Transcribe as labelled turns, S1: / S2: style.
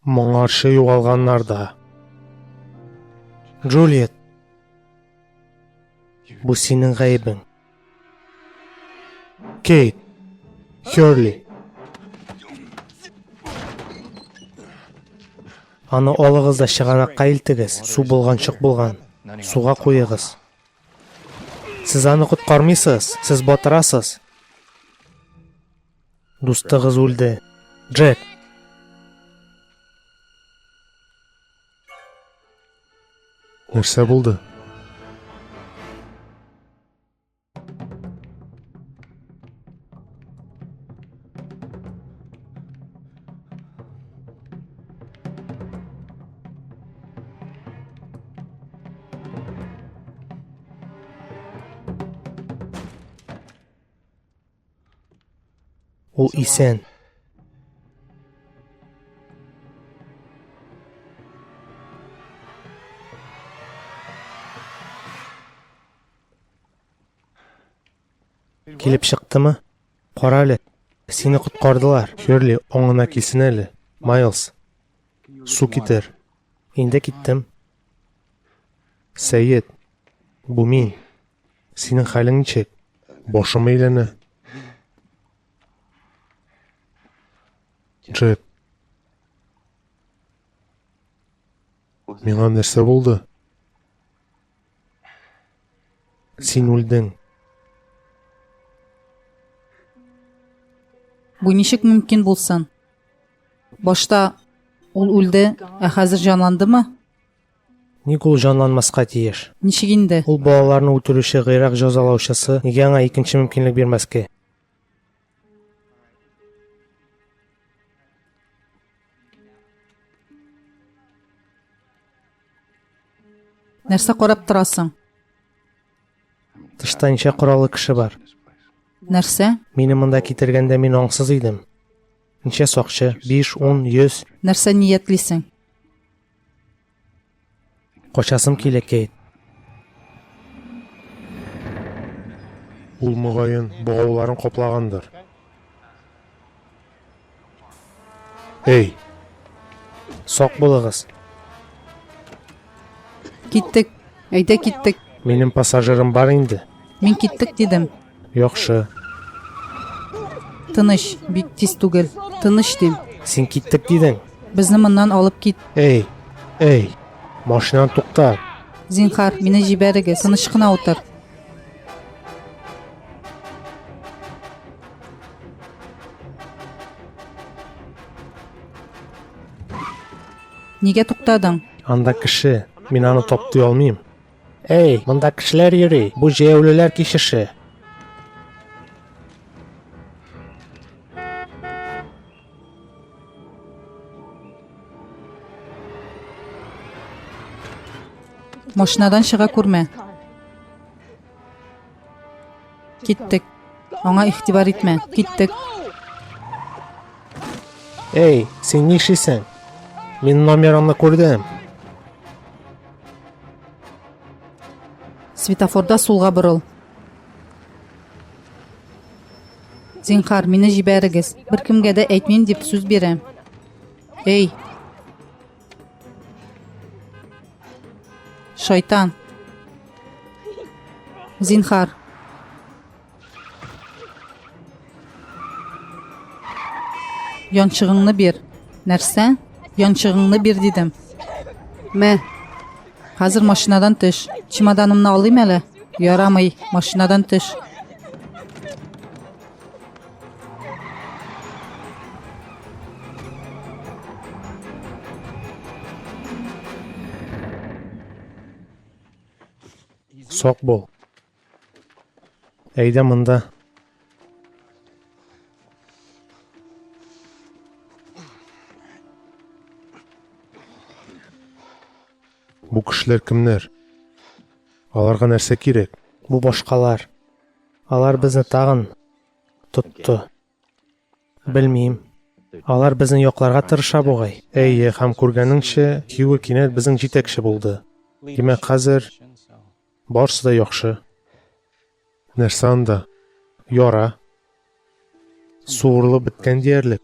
S1: Моңарчы югалганнарда. Джульет, бу синең гаебең. Кейт, Хёрли. Аны алыгыз да чыганакка илтегез. Су булганчык булган. Суга куегыз. Сез аны коткармыйсыз, сез батырасыз. Дустыгыз үлде. Джек. Нәрсә булды? Ул исән. Килеп чыктымы? Кара әле. Сине коткардылар. Хёрли, оңына килсен әле. Майлз. Су китер. Инде киттем. Сәйет. Бу мин. Синең хәлең ничек? Башым әйләнә. Джек. Миңа нәрсә булды? Син үлдең.
S2: Бу ничек мөмкин булсын? Башта ул үлде, ә хәзер җанландымы?
S1: Ник ул җанланмаска тиеш?
S2: Ничек инде?
S1: Ул балаларны үтерүче гыйрак җәзалаучысы нигә аңа икенче мөмкинлек бирмәскә?
S2: Нәрсә карап торасың?
S1: Тышта ничә кораллы кеше бар.
S2: Нәрсә?
S1: Мине монда китергәндә мин аңсыз идем. Ничә сакчы? 5, 10, 100.
S2: Нәрсә ниятлисең?
S1: Качасым килә, Кейт. Ул мөгаен богауларын каплагандыр. Эй! Сак булыгыз.
S2: Киттек. Әйдә киттек.
S1: Минем пассажирым бар инде.
S2: Мин киттек дидем.
S1: Яхшы.
S2: Тыныч, бик тиз түгел. Тыныч дим.
S1: Син киттек дидең.
S2: Безне моннан алып кит.
S1: Эй! Эй! Машинаны тукта.
S2: Зинхар, мине җибәрегез. Тыныч кына утыр. Нигә туктадың?
S1: Анда кеше. Мин аны тапты алмыйм. Эй, монда кешеләр йөри. Бу җәяүлеләр кишеше.
S2: Машинадан чыга күрмә. Киттек. Аңа игътибар итмә. Киттек.
S1: Эй, син нишисең? Мин номерыңны күрдем.
S2: Светофорда сулга борыл. Зинхар, мине җибәрегез. Беркемгә дә әйтмим дип сүз бирәм. Эй! Шайтан. Зинхар. Янчыгыңны бир. Нәрсә? Янчыгыңны бир дидем. Мә. Хәзер машинадан төш. Чемоданымны алыйм әле. Ярамый, машинадан төш.
S1: Сак бул. Әйдә монда. Бу кешеләр кемнәр? Аларга нәрсә кирәк? Бу башкалар. Алар безне тагын тотты. Белмим. Алар безне якларга тырыша бугай. Әйе, һәм күргәнеңчә, Хьюго кинәт безнең җитәкче булды. Димәк, хәзер барысы да яхшы. Нәрсә анда? Яра. Суырылып беткән диярлек.